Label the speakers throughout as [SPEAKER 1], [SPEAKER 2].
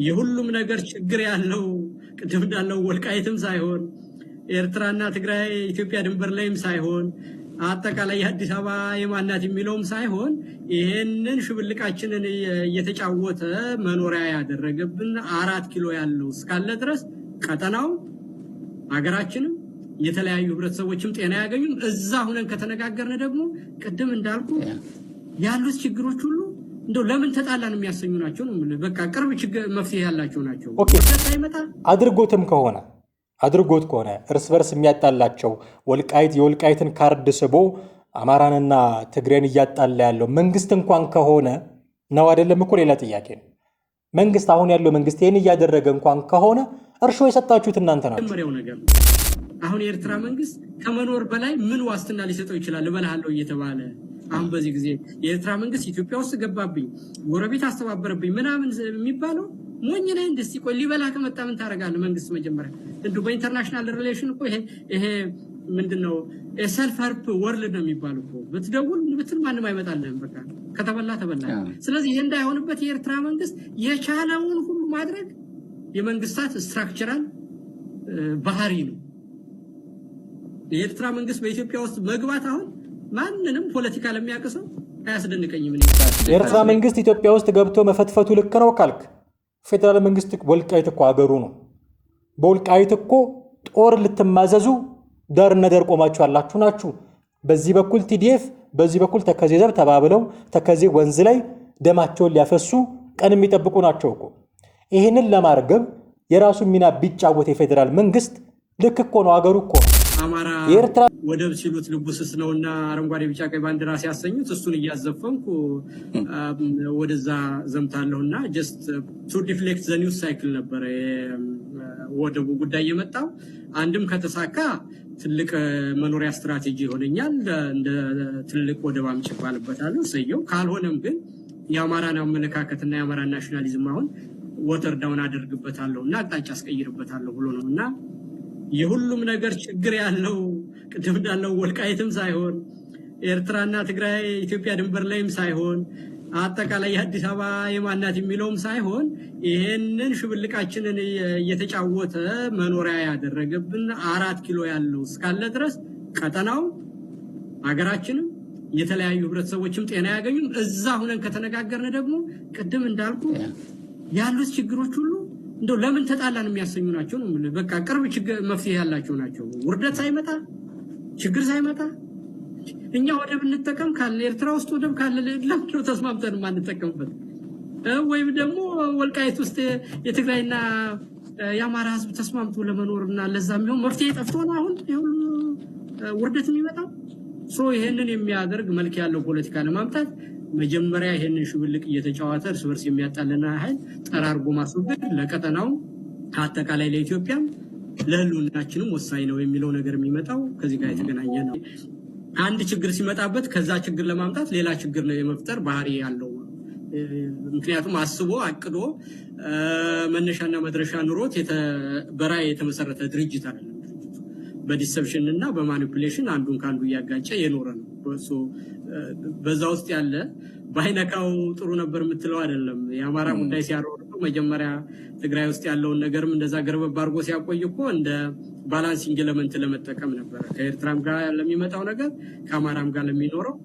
[SPEAKER 1] የሁሉም ነገር ችግር ያለው ቅድም እንዳለው ወልቃይትም ሳይሆን ኤርትራና ትግራይ ኢትዮጵያ ድንበር ላይም ሳይሆን አጠቃላይ የአዲስ አበባ የማናት የሚለውም ሳይሆን ይሄንን ሽብልቃችንን እየተጫወተ መኖሪያ ያደረገብን 4 ኪሎ ያለው እስካለ ድረስ ቀጠናው ሀገራችንም የተለያዩ ህብረተሰቦችም ጤና ያገኙም እዛ ሆነን ከተነጋገርን ደግሞ ቅድም እንዳልኩ ያሉት ችግሮች ሁሉ እንደው ለምን ተጣላን የሚያሰኙ ናቸው ነው። በቃ ቅርብ ችግር መፍትሄ ያላቸው ናቸው።
[SPEAKER 2] ኦኬ አድርጎት ከሆነ እርስ በርስ የሚያጣላቸው የወልቃይትን ካርድ ስቦ አማራንና ትግሬን እያጣላ ያለው መንግስት እንኳን ከሆነ ነው አይደለም እኮ ሌላ ጥያቄ ነው። መንግስት አሁን ያለው መንግስት ይሄን እያደረገ እንኳን ከሆነ እርሾ የሰጣችሁት እናንተ ናችሁ።
[SPEAKER 1] መጀመሪያው ነገር አሁን የኤርትራ መንግስት ከመኖር በላይ ምን ዋስትና ሊሰጠው ይችላል እበልሃለሁ እየተባለ አሁን በዚህ ጊዜ የኤርትራ መንግስት ኢትዮጵያ ውስጥ ገባብኝ ጎረቤት አስተባበረብኝ ምናምን የሚባለው ሞኝ ነህ እንደዚህ ቆይ ሊበላ ከመጣ ምን ታረጋለህ? መንግስት መጀመሪያ እንደው በኢንተርናሽናል ሪሌሽን እኮ ይሄ ምንድነው ሰልፍ ሄልፕ ወርልድ ነው የሚባለው እኮ ብትደውል ብትል ማንም አይመጣልህም። በቃ ከተበላ ተበላ። ስለዚህ ይሄ እንዳይሆንበት የኤርትራ መንግስት የቻለውን ሁሉ ማድረግ የመንግስታት ስትራክቸራል ባህሪ ነው። የኤርትራ መንግስት በኢትዮጵያ ውስጥ መግባት አሁን ማንንም ፖለቲካ ለሚያቀሰው አያስደንቀኝም።
[SPEAKER 2] የኤርትራ መንግስት ኢትዮጵያ ውስጥ ገብቶ መፈትፈቱ ልክ ነው ካልክ ፌደራል መንግስት ወልቃይት እኮ ሀገሩ ነው። በወልቃይት እኮ ጦር ልትማዘዙ ዳርና ዳር ቆማችሁ ያላችሁ ናችሁ። በዚህ በኩል ቲዲኤፍ በዚህ በኩል ተከዜ ዘብ ተባብለው ተከዜ ወንዝ ላይ ደማቸውን ሊያፈሱ ቀን የሚጠብቁ ናቸው እኮ። ይህንን ለማርገብ የራሱ ሚና ቢጫወት የፌደራል መንግስት ልክ እኮ ነው። ሀገሩ እኮ
[SPEAKER 1] አማራ ወደብ ሲሉት ልቡስስ ነውና አረንጓዴ ቢጫ ቀይ ባንዲራ ሲያሰኙት እሱን እያዘፈንኩ ወደዛ ዘምታለሁና ጀስት ቱ ዲፍሌክት ዘ ኒውስ ሳይክል ነበር ወደቡ ጉዳይ የመጣው። አንድም ከተሳካ ትልቅ መኖሪያ ስትራቴጂ ይሆነኛል፣ እንደ ትልቅ ወደብ አምጪ ባልበታለሁ ሰየው። ካልሆነም ግን የአማራን አመለካከትና የአማራ ናሽናሊዝም አሁን ወተር ዳውን አደርግበታለሁና አቅጣጫ አስቀይርበታለሁ ብሎ ነውና የሁሉም ነገር ችግር ያለው ቅድም እንዳለው ወልቃይትም ሳይሆን ኤርትራና ትግራይ ኢትዮጵያ ድንበር ላይም ሳይሆን አጠቃላይ የአዲስ አበባ የማናት የሚለውም ሳይሆን ይሄንን ሽብልቃችንን እየተጫወተ መኖሪያ ያደረገብን 4 ኪሎ ያለው እስካለ ድረስ ቀጠናው ሀገራችንም የተለያዩ ህብረተሰቦችም ጤና ያገኙም እዛ ሆነን ከተነጋገርን ደግሞ ቅድም እንዳልኩ ያሉት ችግሮች ሁሉ እንደው ለምን ተጣላን የሚያሰኙ ናቸው ነው። በቃ ቅርብ ችግር መፍትሄ ያላቸው ናቸው። ውርደት ሳይመጣ ችግር ሳይመጣ እኛ ወደብ እንጠቀም ካለ ኤርትራ ውስጥ ወደብ ካለ ለምን ተስማምተን ማንጠቀምበት? ወይም ደግሞ ወልቃይት ውስጥ የትግራይና የአማራ ህዝብ ተስማምቶ ለመኖርና ለዛም ይሁን መፍትሄ ጠፍቶ ነው አሁን ይሁን ውርደት የሚመጣው። ይሄንን የሚያደርግ መልክ ያለው ፖለቲካ ለማምጣት መጀመሪያ ይሄንን ሽብልቅ እየተጫወተ እርስ በርስ የሚያጣልና ኃይል ጠራርጎ ማስወገድ ለቀጠናው አጠቃላይ ለኢትዮጵያም ለህልውናችንም ወሳኝ ነው የሚለው ነገር የሚመጣው ከዚህ ጋር የተገናኘ ነው። አንድ ችግር ሲመጣበት ከዛ ችግር ለማምጣት ሌላ ችግር ነው የመፍጠር ባህሪ ያለው። ምክንያቱም አስቦ አቅዶ መነሻና መድረሻ ኑሮት በራዕይ የተመሰረተ ድርጅት አይደለም። በዲሰፕሽን እና በማኒፑሌሽን አንዱን ካንዱ እያጋጨ የኖረ ነው። በዛ ውስጥ ያለ ባይነካው ጥሩ ነበር የምትለው አይደለም። የአማራ ጉዳይ ሲያሮርጡ መጀመሪያ ትግራይ ውስጥ ያለውን ነገርም እንደዛ ገርበብ አድርጎ ሲያቆይ እኮ እንደ ባላንሲንግ ኤሌመንት ለመጠቀም ነበር። ከኤርትራም ጋር ለሚመጣው ነገር ከአማራም ጋር ለሚኖረው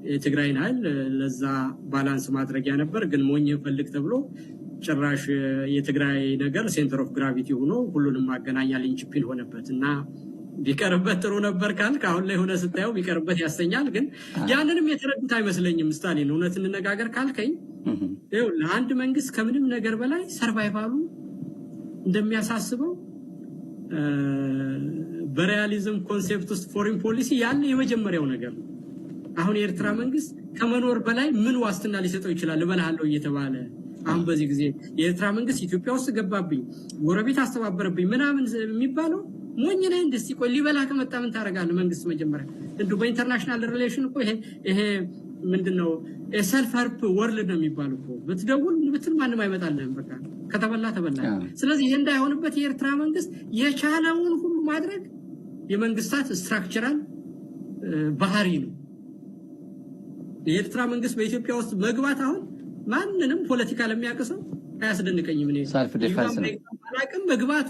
[SPEAKER 1] የትግራይን ኃይል ለዛ ባላንስ ማድረጊያ ነበር። ግን ሞኝ ፈልግ ተብሎ ጭራሽ የትግራይ ነገር ሴንተር ኦፍ ግራቪቲ ሆኖ ሁሉንም ማገናኛ ሊንችፒን ሆነበት እና ቢቀርበት ጥሩ ነበር ካልክ አሁን ላይ ሆነ ስታየው ቢቀርበት ያሰኛል። ግን ያንንም የተረዱት አይመስለኝም። ስታሊን እውነት እንነጋገር ካልከኝ ይኸው ለአንድ መንግስት ከምንም ነገር በላይ ሰርቫይቫሉ እንደሚያሳስበው በሪያሊዝም ኮንሴፕት ውስጥ ፎሪን ፖሊሲ ያለ የመጀመሪያው ነገር ነው። አሁን የኤርትራ መንግስት ከመኖር በላይ ምን ዋስትና ሊሰጠው ይችላል እበልሃለሁ እየተባለ አሁን በዚህ ጊዜ የኤርትራ መንግስት ኢትዮጵያ ውስጥ ገባብኝ ጎረቤት አስተባበረብኝ ምናምን የሚባለው ሞኝ ነህ እንደዚህ ቆይ ሊበላ ከመጣ ምን ታረጋለህ? መንግስት መጀመሪያ እንደው በኢንተርናሽናል ሪሌሽን እኮ ይሄ ምንድነው ሰልፍ ሄልፕ ወርልድ ነው የሚባለው እኮ ብትደውል ብትል ማንም አይመጣልህም። በቃ ከተበላ ተበላ። ስለዚህ ይሄ እንዳይሆንበት የኤርትራ መንግስት የቻለውን ሁሉ ማድረግ የመንግስታት ስትራክቸራል ባህሪ ነው። የኤርትራ መንግስት በኢትዮጵያ ውስጥ መግባት አሁን ማንንም ፖለቲካ ለሚያቀሰው አያስደንቀኝም። እኔ
[SPEAKER 3] ሰልፍ ዲፌንስ ነው
[SPEAKER 1] አላቅም መግባቱ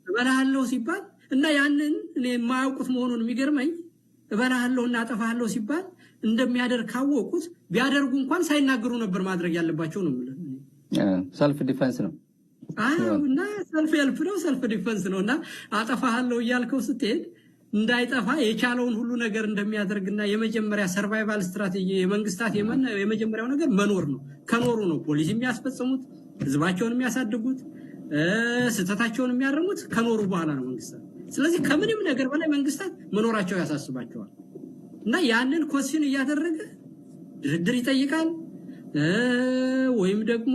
[SPEAKER 1] እበላሃለሁ ሲባል እና ያንን እኔ የማያውቁት መሆኑን የሚገርመኝ እበላሃለሁ እና አጠፋሃለሁ ሲባል እንደሚያደርግ ካወቁት ቢያደርጉ እንኳን ሳይናገሩ ነበር ማድረግ ያለባቸው ነው ማለት ነው።
[SPEAKER 3] ሰልፍ ዲፌንስ ነው
[SPEAKER 1] እና ሰልፍ ሄልፕ ነው ሰልፍ ዲፌንስ ነው። እና አጠፋሃለሁ እያልከው ስትሄድ እንዳይጠፋ የቻለውን ሁሉ ነገር እንደሚያደርግና የመጀመሪያ ሰርቫይቫል ስትራቴጂ የመንግስታት የመጀመሪያው ነገር መኖር ነው። ከኖሩ ነው ፖሊሲ የሚያስፈጽሙት፣ ህዝባቸውን የሚያሳድጉት፣ ስህተታቸውን የሚያርሙት ከኖሩ በኋላ ነው መንግስታት። ስለዚህ ከምንም ነገር በላይ መንግስታት መኖራቸው ያሳስባቸዋል። እና ያንን ኮስችን እያደረገ ድርድር ይጠይቃል ወይም ደግሞ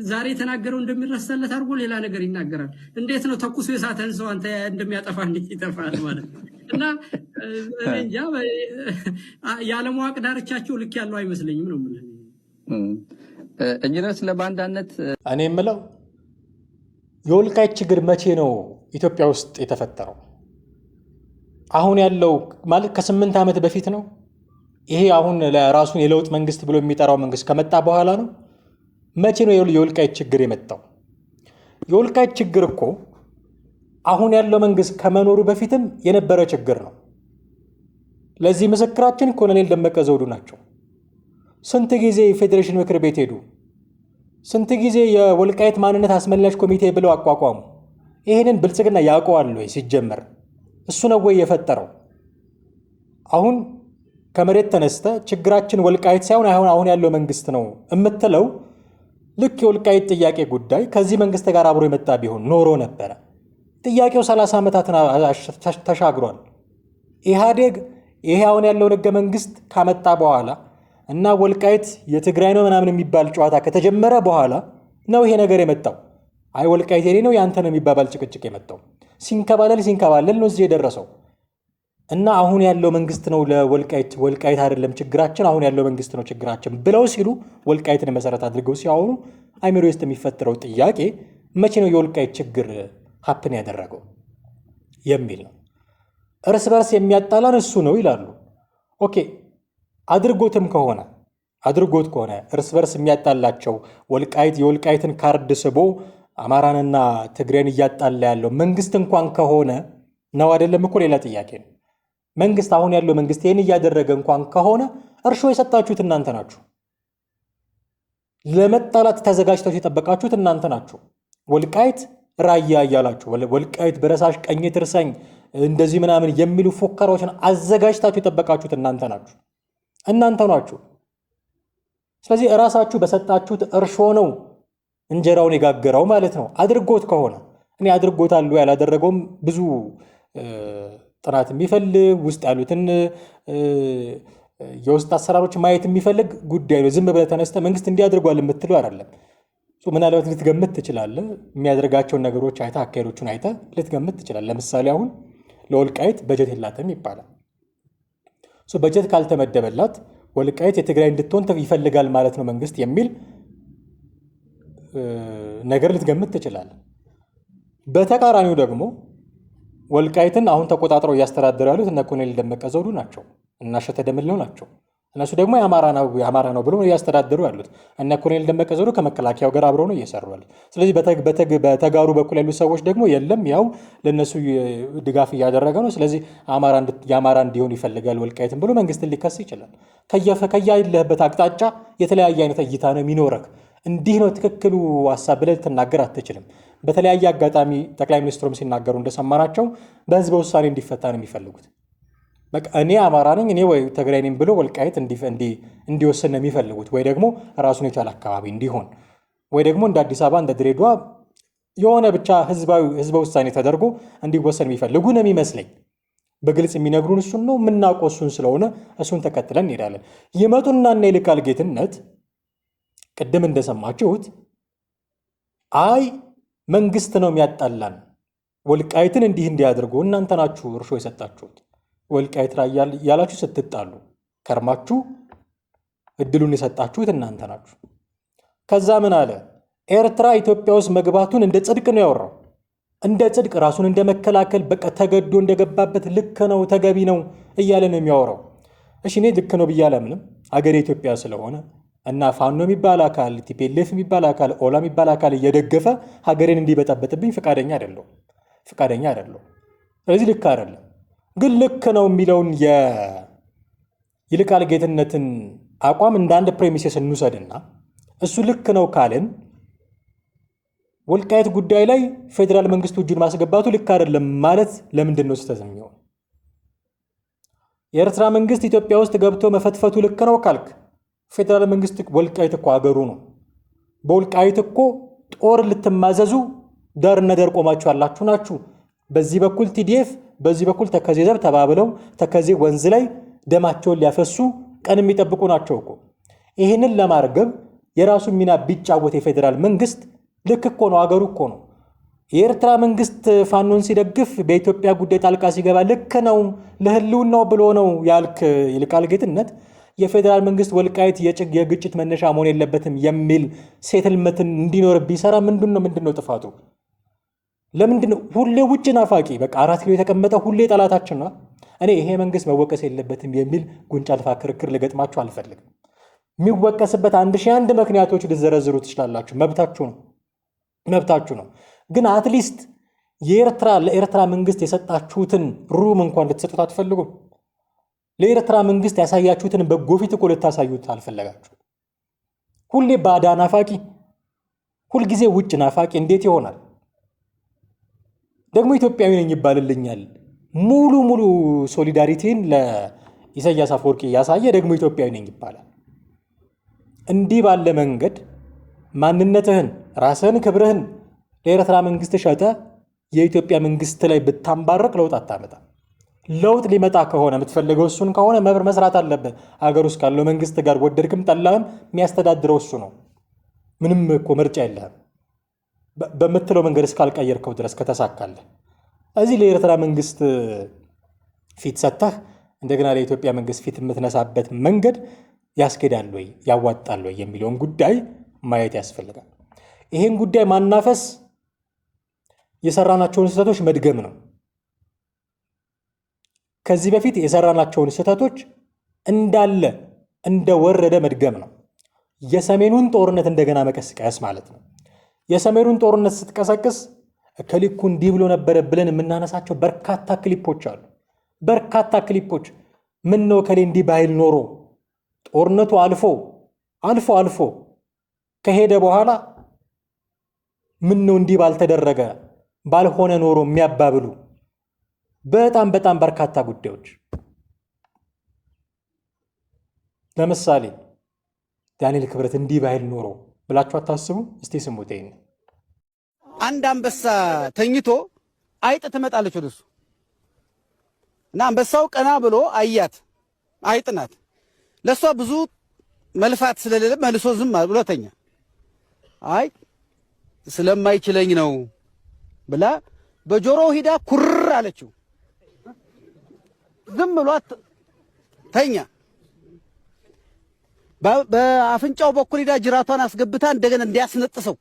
[SPEAKER 1] ዛሬ የተናገረው እንደሚረሳለት አድርጎ ሌላ ነገር ይናገራል። እንዴት ነው ተኩሶ የሳተን ሰው አንተ እንደሚያጠፋ እንዴት ይጠፋል ማለት ነው። እና እንጃ ያለማወቅ ዳርቻቸው ልክ ያለው አይመስለኝም ነው የምልህ።
[SPEAKER 3] ኢንጂነር ስለባንዳነት
[SPEAKER 2] እኔ የምለው የወልቃይት ችግር መቼ ነው ኢትዮጵያ ውስጥ የተፈጠረው? አሁን ያለው ማለት ከ8 ዓመት በፊት ነው? ይሄ አሁን ለራሱን የለውጥ መንግስት ብሎ የሚጠራው መንግስት ከመጣ በኋላ ነው? መቼ ነው የወልቃይት ችግር የመጣው? የወልቃይት ችግር እኮ አሁን ያለው መንግስት ከመኖሩ በፊትም የነበረ ችግር ነው። ለዚህ ምስክራችን ኮሎኔል ደመቀ ዘውዱ ናቸው። ስንት ጊዜ የፌዴሬሽን ምክር ቤት ሄዱ? ስንት ጊዜ የወልቃይት ማንነት አስመላሽ ኮሚቴ ብለው አቋቋሙ? ይህንን ብልጽግና ያውቀዋል ወይ? ሲጀመር እሱ ነው ወይ የፈጠረው? አሁን ከመሬት ተነስተ ችግራችን ወልቃይት ሳይሆን አሁን ያለው መንግስት ነው የምትለው ልክ የወልቃይት ጥያቄ ጉዳይ ከዚህ መንግስት ጋር አብሮ የመጣ ቢሆን ኖሮ ነበረ። ጥያቄው 30 ዓመታትን ተሻግሯል። ኢህአዴግ ይሄ አሁን ያለውን ህገ መንግስት ካመጣ በኋላ እና ወልቃይት የትግራይ ነው ምናምን የሚባል ጨዋታ ከተጀመረ በኋላ ነው ይሄ ነገር የመጣው። አይ ወልቃይት የኔ ነው ያንተ ነው የሚባባል ጭቅጭቅ የመጣው። ሲንከባለል ነው እዚህ የደረሰው። እና አሁን ያለው መንግስት ነው ወልቃይት አይደለም ችግራችን፣ አሁን ያለው መንግስት ነው ችግራችን ብለው ሲሉ ወልቃይትን መሰረት አድርገው ሲያወሩ አይምሮ ውስጥ የሚፈጠረው ጥያቄ መቼ ነው የወልቃይት ችግር ሀፕን ያደረገው የሚል ነው። እርስ በርስ የሚያጣላን እሱ ነው ይላሉ። ኦኬ አድርጎት ከሆነ እርስ በርስ የሚያጣላቸው የወልቃይትን ካርድ ስቦ አማራንና ትግሬን እያጣላ ያለው መንግስት እንኳን ከሆነ ነው አይደለም እኮ ሌላ ጥያቄ ነው። መንግስት አሁን ያለው መንግስት ይህን እያደረገ እንኳን ከሆነ እርሾ የሰጣችሁት እናንተ ናችሁ። ለመጣላት ተዘጋጅታችሁ የጠበቃችሁት እናንተ ናችሁ። ወልቃይት ራያ እያላችሁ ወልቃይት በረሳሽ ቀኝ ትርሰኝ እንደዚህ ምናምን የሚሉ ፉከራዎችን አዘጋጅታችሁ የጠበቃችሁት እናንተ ናችሁ። ስለዚህ እራሳችሁ በሰጣችሁት እርሾ ነው እንጀራውን የጋገረው ማለት ነው። አድርጎት ከሆነ እኔ አድርጎታል ያላደረገውም ብዙ ጥናት የሚፈልግ ውስጥ ያሉትን የውስጥ አሰራሮች ማየት የሚፈልግ ጉዳይ ነው። ዝም ብለህ ተነስተህ መንግስት እንዲያደርጓል የምትለው አይደለም። ምናልባት ልትገምት ትችላለህ። የሚያደርጋቸውን ነገሮች አይተህ አካሄዶቹን አይተህ ልትገምት ትችላለህ። ለምሳሌ አሁን ለወልቃይት በጀት የላትም ይባላል። በጀት ካልተመደበላት ወልቃይት የትግራይ እንድትሆን ይፈልጋል ማለት ነው መንግስት የሚል ነገር ልትገምት ትችላለህ። በተቃራኒው ደግሞ ወልቃይትን አሁን ተቆጣጥረው እያስተዳደሩ ያሉት እነ ኮሎኔል ደመቀ ዘውዱ ናቸው እና እሸተ ደምለው ናቸው። እነሱ ደግሞ የአማራ ነው ብሎ እያስተዳደሩ ያሉት። እነ ኮሎኔል ደመቀ ዘውዱ ከመከላከያው ጋር አብረው ነው እየሰሩ ያሉት። ስለዚህ በተጋሩ በኩል ያሉት ሰዎች ደግሞ የለም ያው ለነሱ ድጋፍ እያደረገ ነው፣ ስለዚህ የአማራ እንዲሆን ይፈልጋል ወልቃይትን ብሎ መንግስትን ሊከስ ይችላል። ከያለህበት አቅጣጫ የተለያየ አይነት እይታ ነው የሚኖረክ። እንዲህ ነው ትክክሉ ሀሳብ ብለህ ልትናገር አትችልም። በተለያየ አጋጣሚ ጠቅላይ ሚኒስትሩም ሲናገሩ እንደሰማናቸው በህዝበ ውሳኔ እንዲፈታ ነው የሚፈልጉት። በቃ እኔ አማራ ነኝ እኔ ወይ ትግራይ ነኝ ብሎ ወልቃይት እንዲወሰን ነው የሚፈልጉት፣ ወይ ደግሞ ራሱን የቻለ አካባቢ እንዲሆን፣ ወይ ደግሞ እንደ አዲስ አበባ እንደ ድሬዳዋ የሆነ ብቻ ህዝበ ውሳኔ ተደርጎ እንዲወሰን የሚፈልጉ ነው የሚመስለኝ። በግልጽ የሚነግሩን እሱን ነው የምናውቀው፣ እሱን ስለሆነ እሱን ተከትለን እንሄዳለን። ይመጡና እና ይልቃል ጌትነት ቅድም እንደሰማችሁት አይ መንግስት ነው የሚያጣላን ወልቃይትን እንዲያደርጉ እናንተ ናችሁ እርሾ የሰጣችሁት ወልቃይት ራያ ያላችሁ ስትጣሉ ከርማችሁ እድሉን የሰጣችሁት እናንተ ናችሁ። ከዛ ምን አለ? ኤርትራ ኢትዮጵያ ውስጥ መግባቱን እንደ ጽድቅ ነው ያወራው። እንደ ጽድቅ ራሱን እንደ መከላከል በቃ ተገዶ እንደገባበት ልክ ነው ተገቢ ነው እያለ ነው የሚያወራው። እሺ እኔ ልክ ነው ብዬ አላምንም። አገሬ ኢትዮጵያ ስለሆነ እና ፋኖ የሚባል አካል ቲፒኤልኤፍ የሚባል አካል ኦላ የሚባል አካል እየደገፈ ሀገሬን እንዲበጠበጥብኝ ፈቃደኛ አይደለሁም። ስለዚህ ልክ አይደለም። ግን ልክ ነው የሚለውን የይልቃል ጌትነትን አቋም እንደ አንድ ፕሬሚሴስ እንውሰድና እሱ ልክ ነው ካልን ወልቃይት ጉዳይ ላይ ፌዴራል መንግስቱ እጁን ማስገባቱ ልክ አይደለም ማለት ለምንድን ነው ስህተት የሚሆነው? የኤርትራ መንግስት ኢትዮጵያ ውስጥ ገብቶ መፈትፈቱ ልክ ነው ካልክ ፌዴራል መንግስት ወልቃይት እኮ አገሩ ነው። በወልቃይት እኮ ጦር ልትማዘዙ ዳርና ዳር ቆማችሁ ያላችሁ ናችሁ። በዚህ በኩል ቲዲኤፍ በዚህ በኩል ተከዜ ዘብ ተባብለው ተከዜ ወንዝ ላይ ደማቸውን ሊያፈሱ ቀን የሚጠብቁ ናቸው እኮ። ይህንን ለማርገብ የራሱ ሚና ቢጫወት የፌዴራል መንግስት ልክ እኮ ነው፣ አገሩ እኮ ነው። የኤርትራ መንግስት ፋኖን ሲደግፍ በኢትዮጵያ ጉዳይ ጣልቃ ሲገባ ልክ ነው ለህልውናው ብሎ ነው ያልክ ይልቃል ጌትነት የፌዴራል መንግስት ወልቃይት የግጭት መነሻ መሆን የለበትም የሚል ሴትልመትን እንዲኖር ቢሰራ ምንድነው ጥፋቱ? ለምንድነው ሁሌ ውጭ ናፋቂ በቃ 4 ኪሎ የተቀመጠ ሁሌ ጠላታችን ነው? እኔ ይሄ መንግስት መወቀስ የለበትም የሚል ጉንጫ አልፋ ክርክር ልገጥማችሁ አልፈልግም። የሚወቀስበት 1001 ምክንያቶች ልዘረዝሩ ትችላላችሁ፣ መብታችሁ ነው። ግን አትሊስት ለኤርትራ መንግስት የሰጣችሁትን ሩም እንኳን ልትሰጡት አትፈልጉም። ለኤርትራ መንግስት ያሳያችሁትን በጎ ፊት እኮ ልታሳዩት አልፈለጋችሁ። ሁሌ ባዳ ናፋቂ፣ ሁልጊዜ ውጭ ናፋቂ እንዴት ይሆናል? ደግሞ ኢትዮጵያዊ ነኝ ይባልልኛል። ሙሉ ሶሊዳሪቲን ለኢሳያስ አፈወርቂ ያሳየ ደግሞ ኢትዮጵያዊ ነኝ ይባላል። እንዲህ ባለ መንገድ ማንነትህን፣ ራስህን፣ ክብርህን ለኤርትራ መንግስት ሸጠ የኢትዮጵያ መንግስት ላይ ብታንባረቅ ለውጥ አታመጣም። ለውጥ ሊመጣ ከሆነ የምትፈልገው እሱን ከሆነ መብር መስራት አለብህ። ሀገር ውስጥ ካለው መንግስት ጋር ወደድክም ጠላህም የሚያስተዳድረው እሱ ነው። ምንም እኮ ምርጫ የለህም በምትለው መንገድ እስካልቀየርከው ድረስ ከተሳካለህ። እዚህ ለኤርትራ መንግስት ፊት ሰጥተህ እንደገና ለኢትዮጵያ መንግስት ፊት የምትነሳበት መንገድ ያስኬዳል ወይ ያዋጣል ወይ የሚለውን ጉዳይ ማየት ያስፈልጋል። ይሄን ጉዳይ ማናፈስ የሰራናቸውን ስህተቶች መድገም ነው። ከዚህ በፊት የሰራናቸውን ስህተቶች እንዳለ እንደወረደ መድገም ነው። የሰሜኑን ጦርነት እንደገና መቀስቀስ ማለት ነው። የሰሜኑን ጦርነት ስትቀሰቅስ ከሊኩ እንዲህ ብሎ ነበረ ብለን የምናነሳቸው በርካታ ክሊፖች አሉ። በርካታ ምን ነው ከሌ እንዲህ ባይል ኖሮ ጦርነቱ አልፎ ከሄደ በኋላ ምን ነው እንዲህ ባልተደረገ ባልሆነ ኖሮ የሚያባብሉ በጣም በርካታ ጉዳዮች። ለምሳሌ ዳንኤል ክብረት እንዲህ ባይል ኖሮ ብላችሁ አታስቡ? እስቲ ስሙት። ይሄን
[SPEAKER 4] አንድ አንበሳ ተኝቶ አይጥ ትመጣለች ወደሱ እና አንበሳው ቀና ብሎ አያት። አይጥ ናት። ለሷ ብዙ መልፋት ስለሌለ መልሶ ዝም ብሎ ተኛ። አይ ስለማይችለኝ ነው ብላ በጆሮው ሂዳ ኩር አለችው። ዝም ብሏት ተኛ። በአፍንጫው በኩል ሂዳ ጅራቷን አስገብታ እንደገና እንዲያስነጥሰው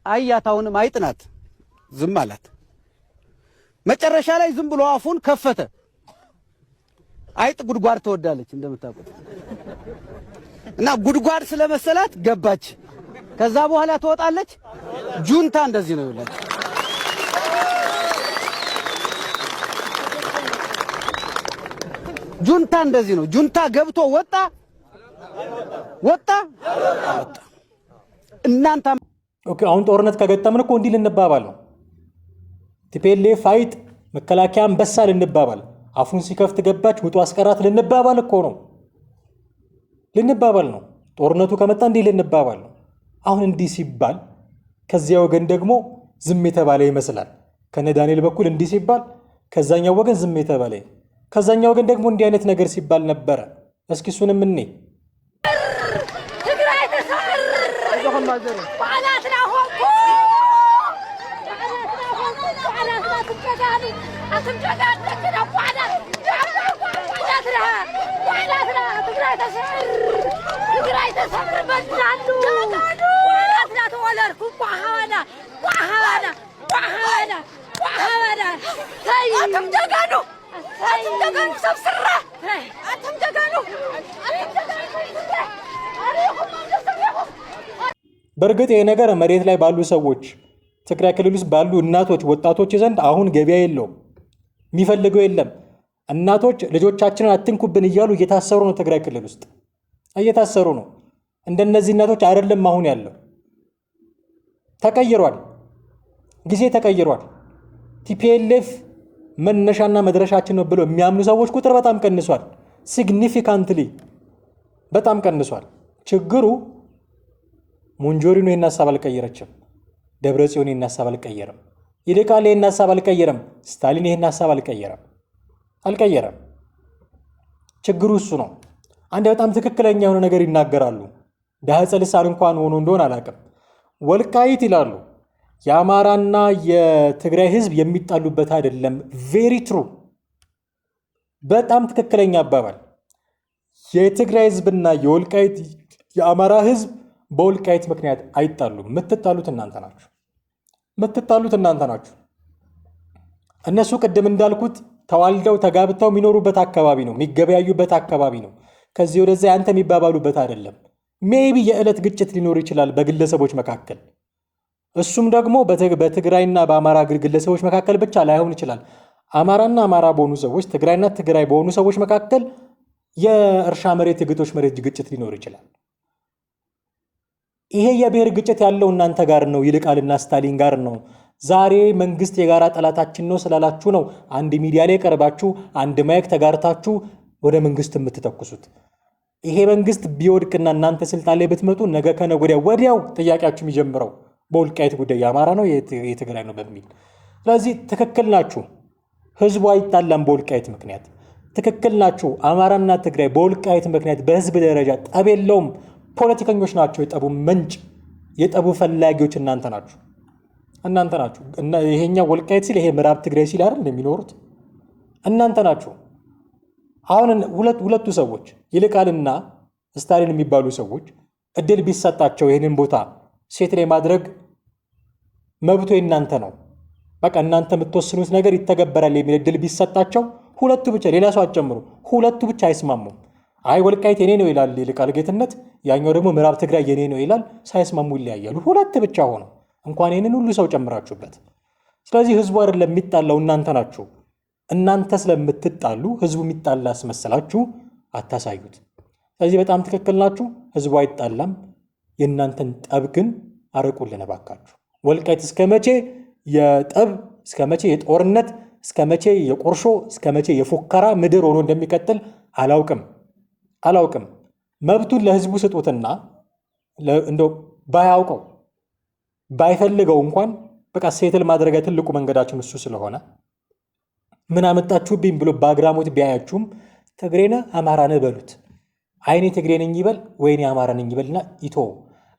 [SPEAKER 4] አያት። አሁንም አይጥ ናት። ዝም አላት። መጨረሻ ላይ ዝም ብሎ አፉን ከፈተ። አይጥ ጉድጓድ ትወዳለች እንደምታውቁት እና ጉድጓድ ስለመሰላት ገባች። ከዛ በኋላ ትወጣለች። ጁንታ እንደዚህ ነው ይላል። ጁንታ እንደዚህ ነው። ጁንታ ገብቶ ወጣ። እናንተ
[SPEAKER 2] ኦኬ፣ አሁን ጦርነት ከገጠምን እኮ እንዲህ ልንባባል ነው። ቲፒኤልኤፍ አይጥ፣ መከላከያ አንበሳ ልንባባል፣ አፉን ሲከፍት ገባች ውጡ አስቀራት ልንባባል እኮ ነው። ጦርነቱ ከመጣ እንዲህ ልንባባል ነው። አሁን እንዲህ ሲባል ከዚያ ወገን ደግሞ ዝም የተባለ ይመስላል። ከነ ዳንኤል በኩል እንዲህ ሲባል ከዛኛው ወገን ዝም የተባለ፣ ከዛኛው ወገን ደግሞ እንዲህ አይነት ነገር ሲባል ነበረ። እስኪ እሱንም እኔ
[SPEAKER 5] أتم دقانو
[SPEAKER 2] በእርግጥ ይሄ ነገር መሬት ላይ ባሉ ሰዎች ትግራይ ክልል ውስጥ ባሉ እናቶች፣ ወጣቶች ዘንድ አሁን ገበያ የለውም፣ የሚፈልገው የለም። እናቶች ልጆቻችንን አትንኩብን እያሉ እየታሰሩ ነው። ትግራይ ክልል ውስጥ እየታሰሩ ነው። እንደነዚህ እናቶች አይደለም አሁን ያለው። ተቀይሯል፣ ጊዜ ተቀይሯል። ቲፒኤልኤፍ መነሻና መድረሻችን ነው ብሎ የሚያምኑ ሰዎች ቁጥር በጣም ቀንሷል። ሲግኒፊካንትሊ በጣም ቀንሷል። ችግሩ ሞንጆሪኖ ይህን ሀሳብ አልቀየረችም። ደብረ ጽዮን ይህን ሀሳብ አልቀየረም። ይልቃል ይህን ሀሳብ አልቀየረም። ስታሊን ይህን ሀሳብ አልቀየረም። ችግሩ እሱ ነው። አንድ በጣም ትክክለኛ የሆነ ነገር ይናገራሉ። ዳህፀ ልሳን እንኳን ሆኖ እንደሆነ አላውቅም። ወልቃይት ይላሉ የአማራና የትግራይ ህዝብ የሚጣሉበት አይደለም። ቬሪ ትሩ፣ በጣም ትክክለኛ አባባል። የትግራይ ህዝብና የወልቃይት የአማራ ህዝብ በወልቃይት ምክንያት አይጣሉም። የምትጣሉት እናንተ ናችሁ። እነሱ ቅድም እንዳልኩት ተዋልደው ተጋብተው የሚኖሩበት አካባቢ ነው፣ የሚገበያዩበት አካባቢ ነው። ከዚህ ወደዛ ያንተ የሚባባሉበት አይደለም። ሜይቢ የዕለት ግጭት ሊኖር ይችላል በግለሰቦች መካከል። እሱም ደግሞ በትግራይና በአማራ ግለሰቦች መካከል ብቻ ላይሆን ይችላል። አማራና አማራ በሆኑ ሰዎች፣ ትግራይና ትግራይ በሆኑ ሰዎች መካከል የእርሻ መሬት፣ የግጦሽ መሬት ግጭት ሊኖር ይችላል። ይሄ የብሔር ግጭት ያለው እናንተ ጋር ነው፣ ይልቃልና ስታሊን ጋር ነው። ዛሬ መንግስት የጋራ ጠላታችን ነው ስላላችሁ ነው አንድ ሚዲያ ላይ ቀርባችሁ አንድ ማይክ ተጋርታችሁ ወደ መንግስት የምትተኩሱት። ይሄ መንግስት ቢወድቅና እናንተ ስልጣን ላይ ብትመጡ ነገ ከነገ ወዲያው ጥያቄያችሁ የሚጀምረው በወልቃይት ጉዳይ የአማራ ነው የትግራይ ነው በሚል። ስለዚህ ትክክል ናችሁ፣ ህዝቡ አይጣላም በወልቃይት ምክንያት። ትክክል ናችሁ፣ አማራና ትግራይ በወልቃይት ምክንያት በህዝብ ደረጃ ጠብ የለውም። ፖለቲከኞች ናቸው የጠቡ ምንጭ፣ የጠቡ ፈላጊዎች እናንተ ናችሁ። ይሄኛው ወልቃይት ሲል ይሄ ምዕራብ ትግራይ ሲል አይደል የሚኖሩት እናንተ ናችሁ። አሁን ሁለቱ ሰዎች ይልቃልና ስታሊን የሚባሉ ሰዎች እድል ቢሰጣቸው ይህንን ቦታ ሴት ላይ ማድረግ መብቶ እናንተ ነው፣ በቃ እናንተ የምትወስኑት ነገር ይተገበራል የሚል እድል ቢሰጣቸው ሁለቱ ብቻ፣ ሌላ ሰው አትጨምሩ፣ ሁለቱ ብቻ አይስማሙም። አይ ወልቃይት የኔ ነው ይላል ይልቃል ጌትነት፣ ያኛው ደግሞ ምዕራብ ትግራይ የኔ ነው ይላል። ሳይስማሙ ይለያያሉ። ሁለት ብቻ ሆኖ እንኳን ይህንን ሁሉ ሰው ጨምራችሁበት። ስለዚህ ህዝቡ አይደለም የሚጣላው እናንተ ናችሁ። እናንተ ስለምትጣሉ ህዝቡ የሚጣላ አስመሰላችሁ አታሳዩት። ስለዚህ በጣም ትክክል ናችሁ። ህዝቡ አይጣላም። የእናንተን ጠብ ግን አርቁልን እባካችሁ። ወልቃይት እስከ መቼ የጠብ እስከ መቼ የጦርነት እስከ መቼ የቆርሾ እስከ መቼ የፉከራ ምድር ሆኖ እንደሚቀጥል አላውቅም። መብቱን ለህዝቡ ስጡትና እንደው ባያውቀው ባይፈልገው እንኳን በቃ ሴትል ማድረግ ትልቁ መንገዳችን እሱ ስለሆነ ምን አመጣችሁብኝ ብሎ በአግራሞት ቢያያችሁም ትግሬነ አማራነ በሉት። አይኔ ትግሬ ነኝ ይበል ወይኔ አማራ ነኝ ይበልና ይቶ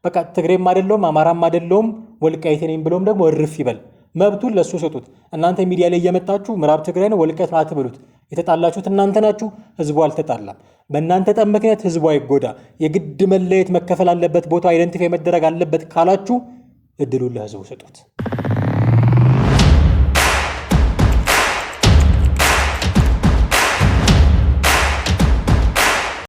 [SPEAKER 2] በቃ ትግሬም አይደለውም አማራም አይደለውም ወልቃይት ነኝ ብሎም ደግሞ እርፍ ይበል። መብቱን ለሱ ሰጡት። እናንተ ሚዲያ ላይ እየመጣችሁ ምዕራብ ትግራይ ነው ወልቃይት ማለት በሉት። የተጣላችሁት እናንተ ናችሁ፣ ህዝቡ አልተጣላም። በእናንተ ጠብ ምክንያት ህዝቡ አይጎዳ። የግድ መለየት መከፈል አለበት፣ ቦታ አይደንቲፋይ መደረግ አለበት ካላችሁ እድሉን ለህዝቡ ሰጡት።